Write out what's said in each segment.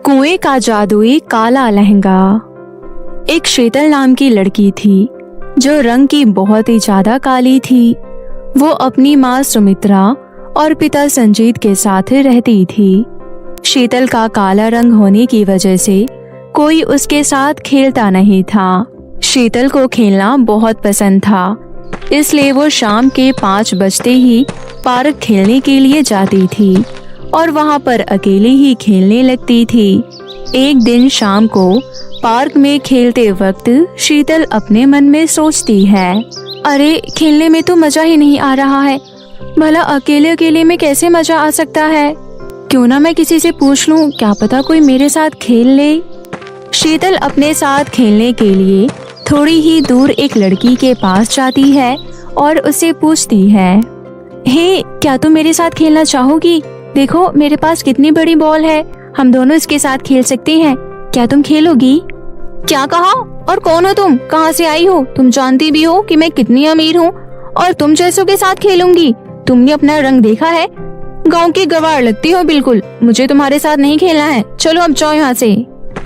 कुएं का जादुई काला लहंगा। एक शीतल नाम की लड़की थी जो रंग की बहुत ही ज्यादा काली थी। वो अपनी माँ सुमित्रा और पिता संजीत के साथ रहती थी। शीतल का काला रंग होने की वजह से कोई उसके साथ खेलता नहीं था। शीतल को खेलना बहुत पसंद था, इसलिए वो शाम के 5 बजते ही पार्क खेलने के लिए जाती थी और वहाँ पर अकेली ही खेलने लगती थी। एक दिन शाम को पार्क में खेलते वक्त शीतल अपने मन में सोचती है, अरे खेलने में तो मजा ही नहीं आ रहा है। भला अकेले अकेले में कैसे मजा आ सकता है? क्यों ना मैं किसी से पूछ लूं, क्या पता कोई मेरे साथ खेल ले। शीतल अपने साथ खेलने के लिए थोड़ी ही दूर एक लड़की के पास जाती है और उसे पूछती है, हे, क्या तुम मेरे साथ खेलना चाहोगी? देखो मेरे पास कितनी बड़ी बॉल है, हम दोनों इसके साथ खेल सकते हैं। क्या तुम खेलोगी? क्या कहा? और कौन हो तुम? कहाँ से आई हो? तुम जानती भी हो कि मैं कितनी अमीर हूँ और तुम जैसों के साथ खेलूंगी? तुमने अपना रंग देखा है? गांव की गवार लगती हो बिल्कुल। मुझे तुम्हारे साथ नहीं खेलना है, चलो अब जाओ यहाँ से।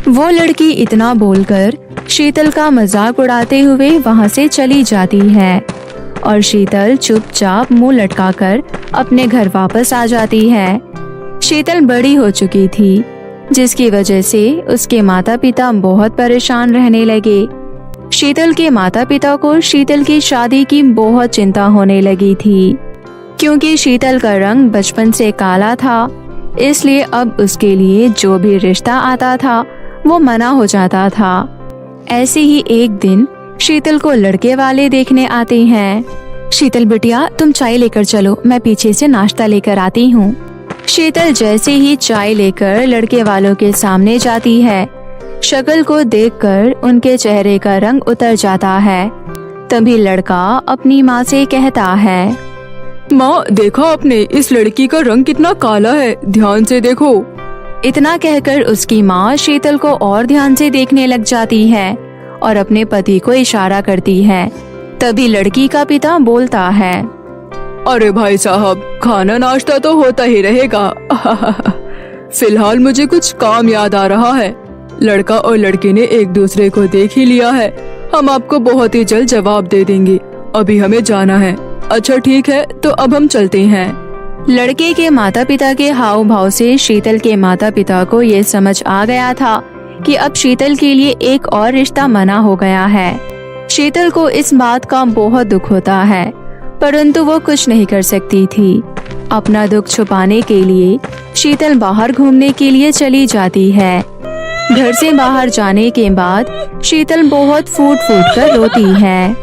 वो लड़की इतना बोलकर शीतल का मजाक उड़ाते हुए वहाँ से चली जाती है और शीतल चुपचाप मुंह लटकाकर अपने घर वापस आ जाती है। शीतल बड़ी हो चुकी थी, जिसकी वजह से उसके माता पिता बहुत परेशान रहने लगे। शीतल के माता पिता को शीतल की शादी की बहुत चिंता होने लगी थी, क्योंकि शीतल का रंग बचपन से काला था, इसलिए अब उसके लिए जो भी रिश्ता आता था वो मना हो जाता था। ऐसे ही एक दिन शीतल को लड़के वाले देखने आते हैं। शीतल बिटिया, तुम चाय लेकर चलो, मैं पीछे से नाश्ता लेकर आती हूँ। शीतल जैसे ही चाय लेकर लड़के वालों के सामने जाती है, शक्ल को देखकर उनके चेहरे का रंग उतर जाता है। तभी लड़का अपनी माँ से कहता है, माँ, देखा आपने, इस लड़की का रंग कितना काला है, ध्यान से देखो। इतना कहकर उसकी माँ शीतल को और ध्यान से देखने लग जाती है और अपने पति को इशारा करती है। तभी लड़की का पिता बोलता है, अरे भाई साहब, खाना नाश्ता तो होता ही रहेगा। फिलहाल मुझे कुछ काम याद आ रहा है। लड़का और लड़की ने एक दूसरे को देख ही लिया है, हम आपको बहुत ही जल्द जवाब दे देंगे। अभी हमें जाना है। अच्छा ठीक है, तो अब हम चलते हैं। लड़के के माता पिता के हाव भाव से शीतल के माता पिता को ये समझ आ गया था कि अब शीतल के लिए एक और रिश्ता मना हो गया है। शीतल को इस बात का बहुत दुख होता है, परंतु वो कुछ नहीं कर सकती थी। अपना दुख छुपाने के लिए शीतल बाहर घूमने के लिए चली जाती है। घर से बाहर जाने के बाद शीतल बहुत फूट फूट कर रोती है।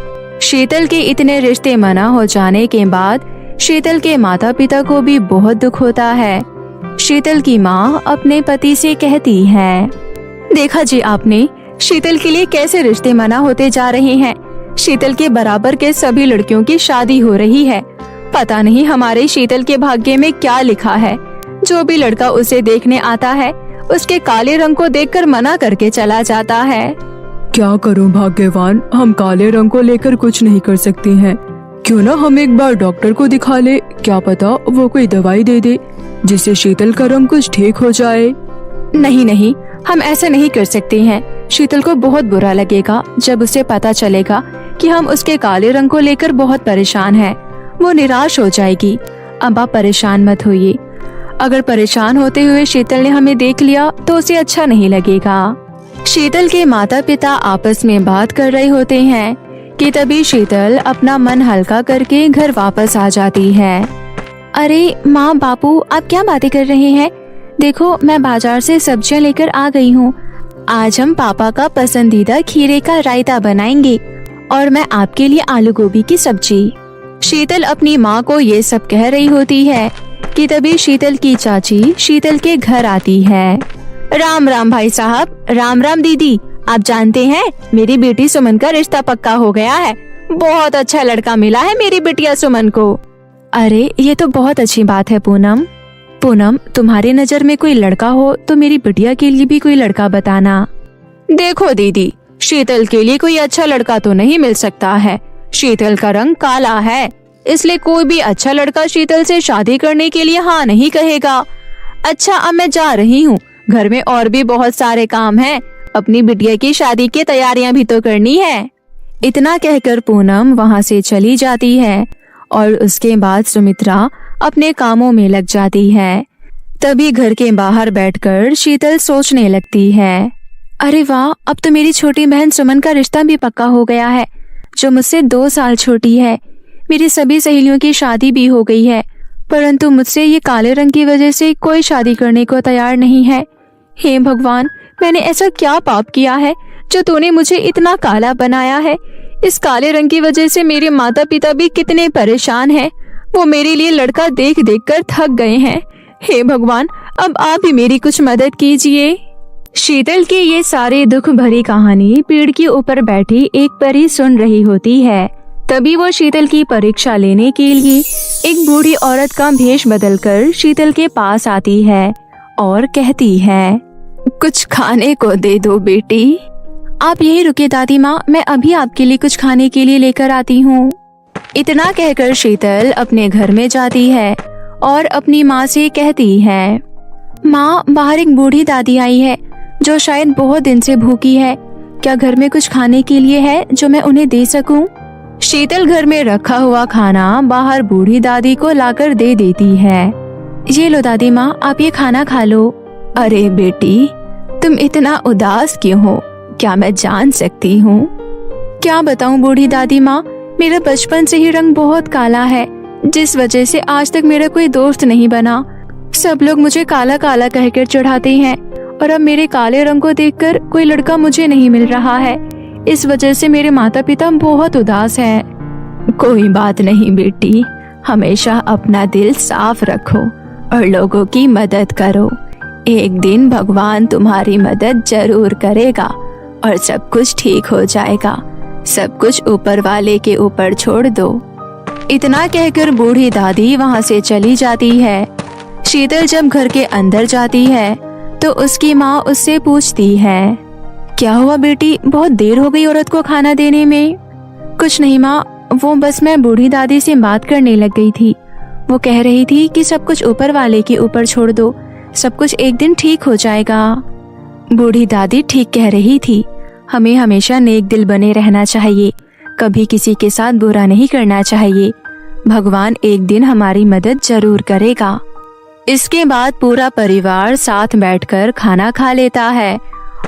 शीतल के इतने रिश्ते मना हो जाने के बाद शीतल के माता पिता को भी बहुत दुख होता है। शीतल की माँ अपने पति से कहती है, देखा जी आपने, शीतल के लिए कैसे रिश्ते मना होते जा रहे हैं। शीतल के बराबर के सभी लड़कियों की शादी हो रही है। पता नहीं हमारे शीतल के भाग्य में क्या लिखा है। जो भी लड़का उसे देखने आता है उसके काले रंग को देखकर मना करके चला जाता है। क्या करूं भाग्यवान, हम काले रंग को लेकर कुछ नहीं कर सकते हैं। क्यों ना हम एक बार डॉक्टर को दिखा ले, क्या पता वो कोई दवाई दे दे जिससे शीतल का रंग कुछ ठीक हो जाए। नहीं नहीं, हम ऐसा नहीं कर सकते हैं। शीतल को बहुत बुरा लगेगा जब उसे पता चलेगा कि हम उसके काले रंग को लेकर बहुत परेशान हैं। वो निराश हो जाएगी। अब आप परेशान मत होइए। अगर परेशान होते हुए शीतल ने हमें देख लिया तो उसे अच्छा नहीं लगेगा। शीतल के माता पिता आपस में बात कर रहे होते हैं कि तभी शीतल अपना मन हल्का करके घर वापस आ जाती है। अरे माँ बापू, आप क्या बातें कर रहे हैं? देखो, मैं बाजार से सब्जियाँ लेकर आ गई हूँ। आज हम पापा का पसंदीदा खीरे का रायता बनाएंगे और मैं आपके लिए आलू गोभी की सब्जी। शीतल अपनी माँ को ये सब कह रही होती है कि तभी शीतल की चाची शीतल के घर आती है। राम राम भाई साहब। राम राम दीदी। आप जानते हैं, मेरी बेटी सुमन का रिश्ता पक्का हो गया है। बहुत अच्छा लड़का मिला है मेरी बिटिया सुमन को। अरे ये तो बहुत अच्छी बात है पूनम। पूनम, तुम्हारी नजर में कोई लड़का हो तो मेरी बिटिया के लिए भी कोई लड़का बताना। देखो दीदी, शीतल के लिए कोई अच्छा लड़का तो नहीं मिल सकता है। शीतल का रंग काला है, इसलिए कोई भी अच्छा लड़का शीतल से शादी करने के लिए हाँ नहीं कहेगा। अच्छा, अब मैं जा रही हूँ। घर में और भी बहुत सारे काम हैं। अपनी बिटिया की शादी की तैयारियां भी तो करनी है। इतना कहकर पूनम वहाँ से चली जाती है और उसके बाद सुमित्रा अपने कामों में लग जाती है। तभी घर के बाहर बैठकर शीतल सोचने लगती है, अरे वाह, अब तो मेरी छोटी बहन सुमन का रिश्ता भी पक्का हो गया है, जो मुझसे 2 साल छोटी है। मेरी सभी सहेलियों की शादी भी हो गई है, परंतु मुझसे ये काले रंग की वजह से कोई शादी करने को तैयार नहीं है। हे भगवान, मैंने ऐसा क्या पाप किया है जो तूने मुझे इतना काला बनाया है। इस काले रंग की वजह से मेरे माता पिता भी कितने परेशान हैं। वो मेरे लिए लड़का देख देख कर थक गए हैं। हे भगवान, अब आप ही मेरी कुछ मदद कीजिए। शीतल की ये सारी दुख भरी कहानी पेड़ के ऊपर बैठी एक परी सुन रही होती है। तभी वो शीतल की परीक्षा लेने के लिए एक बूढ़ी औरत का भेष बदलकर शीतल के पास आती है और कहती है, कुछ खाने को दे दो बेटी। आप यही रुके दादी माँ, मैं अभी आपके लिए कुछ खाने के लिए लेकर आती हूँ। इतना कहकर शीतल अपने घर में जाती है और अपनी माँ से कहती है, माँ, बाहर एक बूढ़ी दादी आई है जो शायद बहुत दिन से भूखी है। क्या घर में कुछ खाने के लिए है जो मैं उन्हें दे सकूं? शीतल घर में रखा हुआ खाना बाहर बूढ़ी दादी को लाकर दे देती है। ये लो दादी माँ, आप ये खाना खा लो। अरे बेटी, तुम इतना उदास क्यों हो? क्या मैं जान सकती हूँ? क्या बताऊँ बूढ़ी दादी माँ, मेरा बचपन से ही रंग बहुत काला है, जिस वजह से आज तक मेरा कोई दोस्त नहीं बना। सब लोग मुझे काला काला कहकर चिढ़ाते हैं और अब मेरे काले रंग को देखकर कोई लड़का मुझे नहीं मिल रहा है। इस वजह से मेरे माता पिता बहुत उदास हैं। कोई बात नहीं बेटी, हमेशा अपना दिल साफ रखो और लोगों की मदद करो। एक दिन भगवान तुम्हारी मदद जरूर करेगा और सब कुछ ठीक हो जाएगा। सब कुछ ऊपर वाले के ऊपर छोड़ दो। इतना कहकर बूढ़ी दादी वहाँ से चली जाती है। शीतल जब घर के अंदर जाती है तो उसकी माँ उससे पूछती है, क्या हुआ बेटी, बहुत देर हो गई औरत को खाना देने में? कुछ नहीं माँ, वो बस मैं बूढ़ी दादी से बात करने लग गई थी। वो कह रही थी कि सब कुछ ऊपर वाले के ऊपर छोड़ दो, सब कुछ एक दिन ठीक हो जाएगा। बूढ़ी दादी ठीक कह रही थी। हमें हमेशा नेक दिल बने रहना चाहिए, कभी किसी के साथ बुरा नहीं करना चाहिए। भगवान एक दिन हमारी मदद जरूर करेगा। इसके बाद पूरा परिवार साथ बैठकर खाना खा लेता है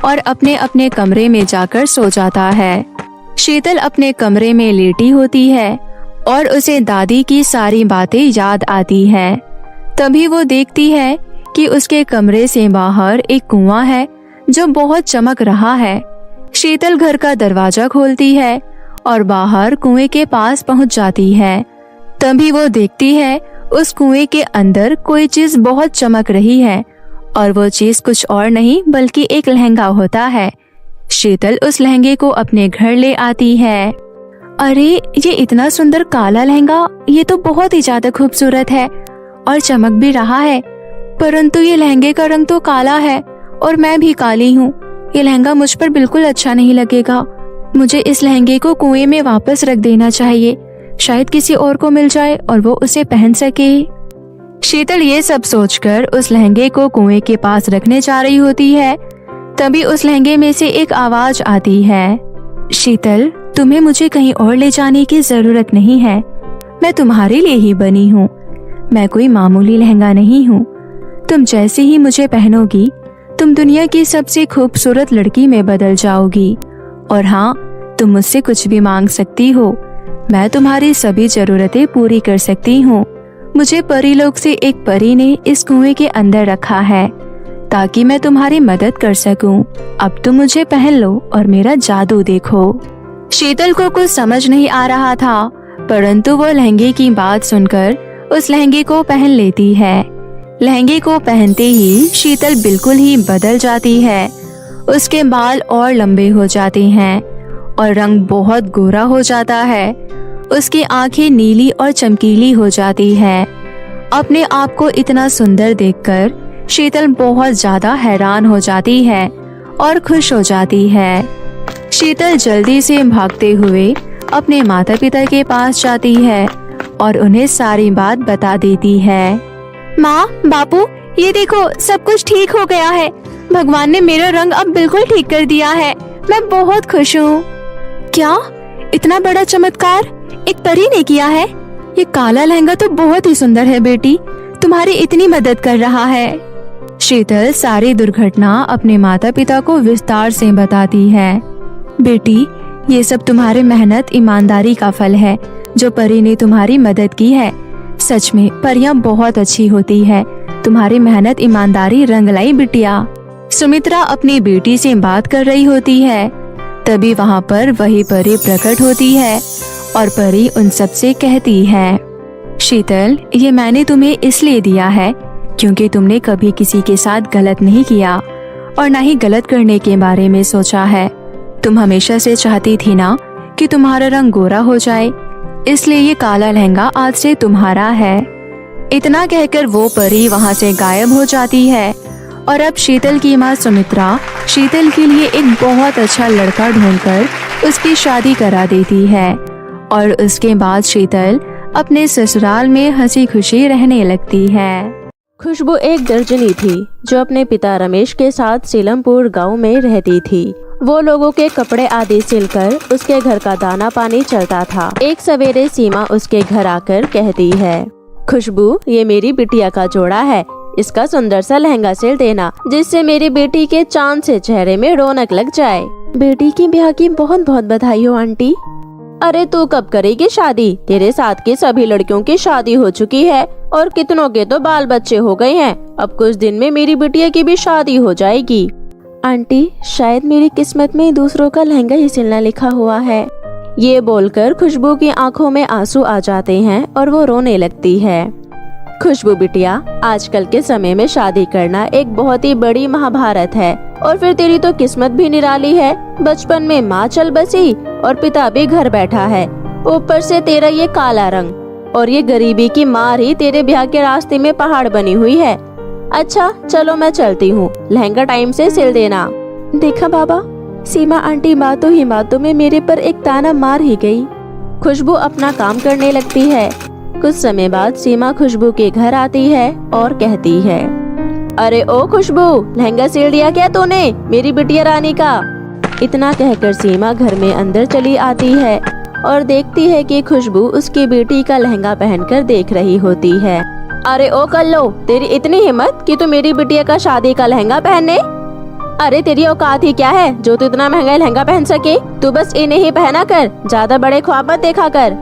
और अपने अपने कमरे में जाकर सो जाता है। शीतल अपने कमरे में लेटी होती है और उसे दादी की सारी बातें याद आती है। तभी वो देखती है कि उसके कमरे से बाहर एक कुआं है जो बहुत चमक रहा है। शीतल घर का दरवाजा खोलती है और बाहर कुएं के पास पहुंच जाती है। तभी वो देखती है उस कुएं के अंदर कोई चीज बहुत चमक रही है और वो चीज कुछ और नहीं बल्कि एक लहंगा होता है। शीतल उस लहंगे को अपने घर ले आती है। अरे, ये इतना सुंदर काला लहंगा, ये तो बहुत ही ज्यादा खूबसूरत है और चमक भी रहा है, परंतु ये लहंगे का रंग तो काला है और मैं भी काली हूँ। ये लहंगा मुझ पर बिल्कुल अच्छा नहीं लगेगा। मुझे इस लहंगे को कुएं में वापस रख देना चाहिए, शायद किसी और को मिल जाए और वो उसे पहन सके। शीतल ये सब सोचकर उस लहंगे को कुएं के पास रखने जा रही होती है। तभी उस लहंगे में से एक आवाज आती है, शीतल, तुम्हें मुझे कहीं और ले जाने की जरूरत नहीं है। मैं तुम्हारे लिए ही बनी हूँ। मैं कोई मामूली लहंगा नहीं हूँ। तुम जैसे ही मुझे पहनोगी, तुम दुनिया की सबसे खूबसूरत लड़की में बदल जाओगी। और हाँ, तुम मुझसे कुछ भी मांग सकती हो। मैं तुम्हारी सभी जरूरतें पूरी कर सकती हूँ। मुझे परीलोक से एक परी ने इस कुएं के अंदर रखा है ताकि मैं तुम्हारी मदद कर सकूं। अब तुम मुझे पहन लो और मेरा जादू देखो। शीतल को कुछ समझ नहीं आ रहा था, परंतु वो लहंगे की बात सुनकर उस लहंगे को पहन लेती है। लहंगे को पहनते ही शीतल बिल्कुल ही बदल जाती है। उसके बाल और लंबे हो जाते हैं और रंग बहुत गोरा हो जाता है। उसकी आंखें नीली और चमकीली हो जाती है। अपने आप को इतना सुंदर देखकर शीतल बहुत ज्यादा हैरान हो जाती है और खुश हो जाती है। शीतल जल्दी से भागते हुए अपने माता पिता के पास जाती है और उन्हें सारी बात बता देती है। माँ, बापू, ये देखो, सब कुछ ठीक हो गया है। भगवान ने मेरा रंग अब बिल्कुल ठीक कर दिया है। मैं बहुत खुश हूँ। क्या इतना बड़ा चमत्कार एक परी ने किया है? ये काला लहंगा तो बहुत ही सुंदर है बेटी, तुम्हारी इतनी मदद कर रहा है। शीतल सारी दुर्घटना अपने माता पिता को विस्तार से बताती है। बेटी, ये सब तुम्हारे मेहनत ईमानदारी का फल है जो परी ने तुम्हारी मदद की है। सच में परियां बहुत अच्छी होती है। तुम्हारी मेहनत ईमानदारी रंग लाई बिटिया। सुमित्रा अपनी बेटी से बात कर रही होती है। तभी वहाँ पर वही परी प्रकट होती है और परी उन सब से कहती है, शीतल, ये मैंने तुम्हें इसलिए दिया है क्योंकि तुमने कभी किसी के साथ गलत नहीं किया और न ही गलत करने के बारे में सोचा है। तुम हमेशा से चाहती थी ना कि तुम्हारा रंग गोरा हो जाए, इसलिए ये काला लहंगा आज से तुम्हारा है। इतना कहकर वो परी वहाँ से गायब हो जाती है और अब शीतल की माँ सुमित्रा शीतल के लिए एक बहुत अच्छा लड़का ढूंढकर उसकी शादी करा देती है और उसके बाद शीतल अपने ससुराल में हंसी खुशी रहने लगती है। खुशबू एक दर्जनी थी जो अपने पिता रमेश के साथ सीलमपुर गांव में रहती थी। वो लोगों के कपड़े आदि सिलकर उसके घर का दाना पानी चलता था। एक सवेरे सीमा उसके घर आकर कहती है, खुशबू, ये मेरी बिटिया का जोड़ा है, इसका सुंदर सा लहंगा सिल देना जिससे मेरी बेटी के चांद से चेहरे में रौनक लग जाए। बेटी की ब्याह की बहुत बहुत बधाई हो आंटी। अरे तू कब करेगी शादी? तेरे साथ की सभी लड़कियों की शादी हो चुकी है और कितनों के तो बाल बच्चे हो गए हैं। अब कुछ दिन में मेरी बिटिया की भी शादी हो जाएगी। आंटी, शायद मेरी किस्मत में दूसरों का लहंगा ही सिलना लिखा हुआ है। ये बोलकर खुशबू की आंखों में आंसू आ जाते हैं और वो रोने लगती है। खुशबू बिटिया, आजकल के समय में शादी करना एक बहुत ही बड़ी महाभारत है और फिर तेरी तो किस्मत भी निराली है। बचपन में माँ चल बसी और पिता भी घर बैठा है, ऊपर से तेरा ये काला रंग और ये गरीबी की मार ही तेरे ब्याह के रास्ते में पहाड़ बनी हुई है। अच्छा चलो मैं चलती हूँ, लहंगा टाइम से सिल देना। देखा बाबा, सीमा आंटी बातों ही बातों में मेरे पर एक ताना मार ही गई। खुशबू अपना काम करने लगती है। कुछ समय बाद सीमा खुशबू के घर आती है और कहती है, अरे ओ खुशबू, लहंगा सिल दिया क्या तूने मेरी बिटिया रानी का? इतना कहकर सीमा घर में अंदर चली आती है और देखती है कि खुशबू उसकी बेटी का लहंगा पहनकर देख रही होती है। अरे ओ कल्लो, तेरी इतनी हिम्मत कि तू मेरी बिटिया का शादी का लहंगा पहनने? अरे तेरी औकात ही क्या है जो तू इतना महंगा लहंगा पहन सके? तू बस इन्हें ही पहना कर, ज्यादा बड़े ख्वाब मत देखा कर।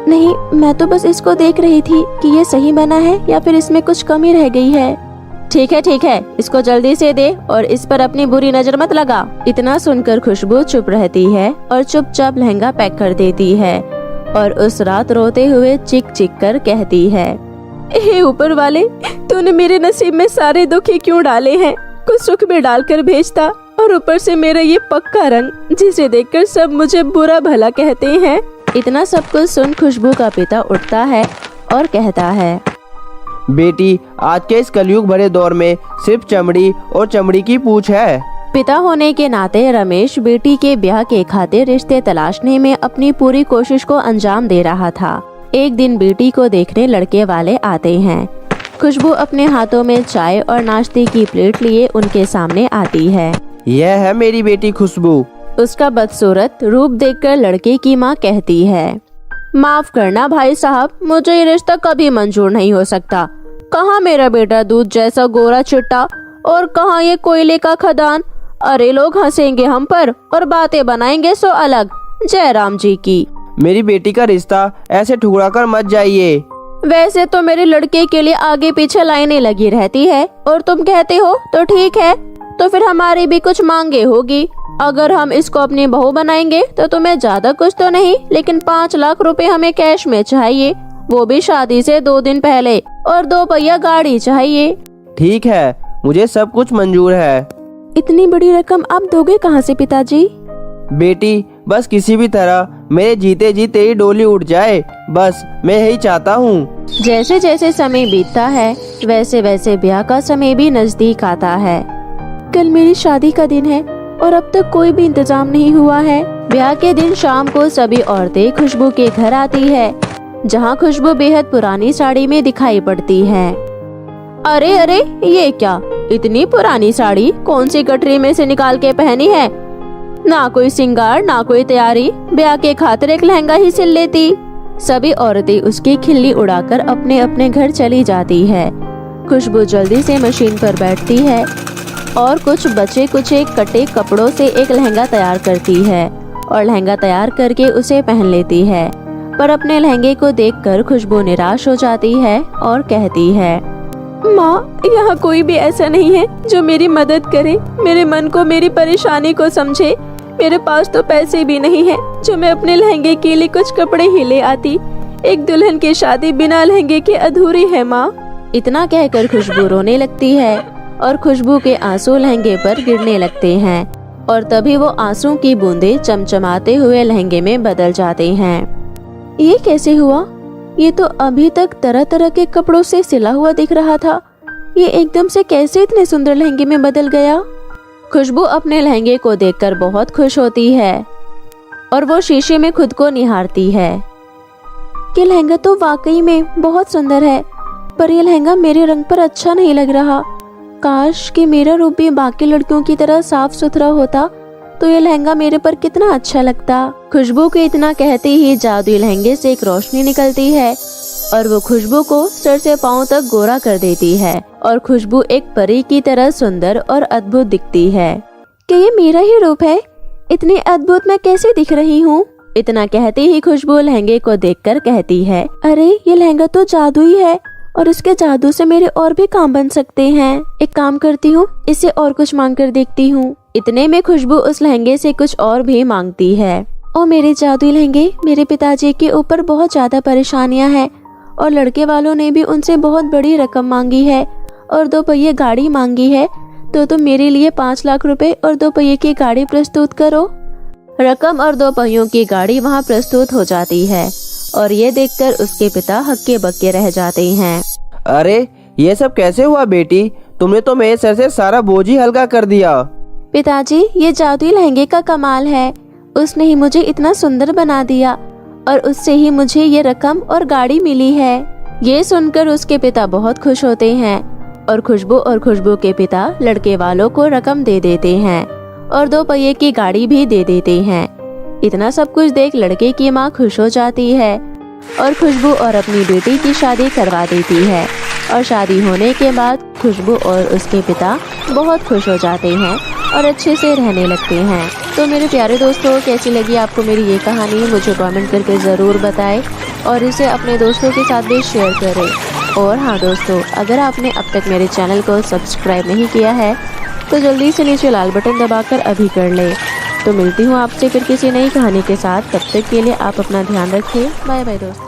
नहीं, मैं तो बस इसको देख रही थी कि ये सही बना है या फिर इसमें कुछ कमी रह गई है। ठीक है, इसको जल्दी से दे और इस पर अपनी बुरी नजर मत लगा। इतना सुनकर खुशबू चुप रहती है और चुपचाप लहंगा पैक कर देती है और उस रात रोते हुए चिक चिक कर कहती है, हे ऊपर वाले, तूने मेरे नसीब में सारे दुख ही क्यों डाले हैं? कुछ सुख में डालकर भेजता और ऊपर से मेरा ये पक्का रंग जिसे देखकर सब मुझे बुरा भला कहते हैं। इतना सब कुछ सुन खुशबू का पिता उठता है और कहता है, बेटी, आज के इस कलयुग भरे दौर में सिर्फ चमड़ी और चमड़ी की पूंछ है। पिता होने के नाते रमेश बेटी के ब्याह के खातिर रिश्ते तलाशने में अपनी पूरी कोशिश को अंजाम दे रहा था। एक दिन बेटी को देखने लड़के वाले आते हैं। खुशबू अपने हाथों में चाय और नाश्ते की प्लेट लिए उनके सामने आती है। यह है मेरी बेटी खुशबू। उसका बदसूरत रूप देखकर लड़के की माँ कहती है, माफ करना भाई साहब, मुझे ये रिश्ता कभी मंजूर नहीं हो सकता। कहाँ मेरा बेटा दूध जैसा गोरा चिट्टा और कहाँ ये कोयले का खदान। अरे लोग हंसेंगे हम पर और बातें बनाएंगे सो अलग। जय राम जी की। मेरी बेटी का रिश्ता ऐसे ठुकरा कर मत जाइए। वैसे तो मेरे लड़के के लिए आगे पीछे लाइनें लगी रहती है और तुम कहते हो तो ठीक है, तो फिर हमारी भी कुछ मांगे होगी। अगर हम इसको अपनी बहू बनाएंगे तो तुम्हें ज्यादा कुछ तो नहीं, लेकिन 5 लाख रुपए हमें कैश में चाहिए, वो भी शादी से 2 दिन पहले, और 2 पहिया गाड़ी चाहिए। ठीक है, मुझे सब कुछ मंजूर है। इतनी बड़ी रकम आप दोगे कहाँ से पिताजी? बेटी, बस किसी भी तरह मेरे जीते जी तेरी डोली उठ जाए, बस मैं यही चाहता हूँ। जैसे जैसे समय बीतता है वैसे वैसे ब्याह का समय भी नजदीक आता है। कल मेरी शादी का दिन है और अब तक कोई भी इंतजाम नहीं हुआ है। ब्याह के दिन शाम को सभी औरतें खुशबू के घर आती है, जहाँ खुशबू बेहद पुरानी साड़ी में दिखाई पड़ती है। अरे अरे, ये क्या? इतनी पुरानी साड़ी कौन सी गठरी में से निकाल के पहनी है? ना कोई सिंगार ना कोई तैयारी, ब्याह के खातिर एक लहंगा ही सिल लेती। सभी औरतें उसकी खिल्ली उड़ाकर अपने अपने घर चली जाती है। खुशबू जल्दी से मशीन पर बैठती है और कुछ बचे कुचे कटे कपड़ों से एक लहंगा तैयार करती है और लहंगा तैयार करके उसे पहन लेती है। पर अपने लहंगे को देखकर खुशबू निराश हो जाती है और कहती है, माँ, यहाँ कोई भी ऐसा नहीं है जो मेरी मदद करे, मेरे मन को, मेरी परेशानी को समझे। मेरे पास तो पैसे भी नहीं है जो मैं अपने लहंगे के लिए कुछ कपड़े ही ले आती। एक दुल्हन की शादी बिना लहंगे के अधूरी है माँ। इतना कहकर खुशबू रोने लगती है और खुशबू के आंसू लहंगे पर गिरने लगते हैं और तभी वो आंसू की बूंदें चमचमाते हुए लहंगे में बदल जाते हैं। ये कैसे हुआ? ये तो अभी तक तरह तरह के कपड़ों से सिला हुआ दिख रहा था। ये एकदम से कैसे इतने सुंदर लहंगे में बदल गया? खुशबू अपने लहंगे को देखकर बहुत खुश होती है और वो शीशे में खुद को निहारती है। ये लहंगा तो वाकई में बहुत सुंदर है, पर यह लहंगा मेरे रंग पर अच्छा नहीं लग रहा। काश कि मेरा रूप भी बाकी लड़कियों की तरह साफ सुथरा होता तो यह लहंगा मेरे पर कितना अच्छा लगता। खुशबू के इतना कहते ही जादुई लहंगे से एक रोशनी निकलती है और वो खुशबू को सर से पांव तक गोरा कर देती है और खुशबू एक परी की तरह सुंदर और अद्भुत दिखती है। क्या ये मेरा ही रूप है? इतनी अद्भुत मैं कैसे दिख रही हूँ? इतना कहते ही खुशबू लहंगे को देखकर कहती है, अरे ये लहंगा तो जादुई है और इसके जादू से मेरे और भी काम बन सकते हैं। एक काम करती हूँ, इससे और कुछ मांग कर देखती हूँ। इतने में खुशबू उस लहंगे से कुछ और भी मांगती है। और मेरे जादुई लहंगे, मेरे पिताजी के ऊपर बहुत ज्यादा परेशानियां हैं और लड़के वालों ने भी उनसे बहुत बड़ी रकम मांगी है और 2 पहिए गाड़ी मांगी है, तो तुम मेरे लिए 5 लाख रुपए और 2 पहिए की गाड़ी प्रस्तुत करो। रकम और 2 पहियों की गाड़ी वहाँ प्रस्तुत हो जाती है और ये देखकर उसके पिता हक्के बक्के रह जाते हैं। अरे ये सब कैसे हुआ बेटी? तुमने तो मेरे सर से सारा बोझ ही हल्का कर दिया। पिताजी, ये जादुई लहंगे का कमाल है। उसने ही मुझे इतना सुंदर बना दिया और उससे ही मुझे ये रकम और गाड़ी मिली है। ये सुनकर उसके पिता बहुत खुश होते हैं और खुशबू के पिता लड़के वालों को रकम दे देते हैं और 2 पहिए की गाड़ी भी दे देते हैं। इतना सब कुछ देख लड़के की माँ खुश हो जाती है और खुशबू और अपनी बेटी की शादी करवा देती है और शादी होने के बाद खुशबू और उसके पिता बहुत खुश हो जाते हैं और अच्छे से रहने लगते हैं। तो मेरे प्यारे दोस्तों, कैसी लगी आपको मेरी ये कहानी? मुझे कमेंट करके ज़रूर बताएं और इसे अपने दोस्तों के साथ भी शेयर करें। और हाँ दोस्तों, अगर आपने अब तक मेरे चैनल को सब्सक्राइब नहीं किया है तो जल्दी से नीचे लाल बटन दबाकर अभी कर लें। तो मिलती हूँ आपसे फिर किसी नई कहानी के साथ। तब तक के लिए आप अपना ध्यान रखें। बाय बाय दोस्तों।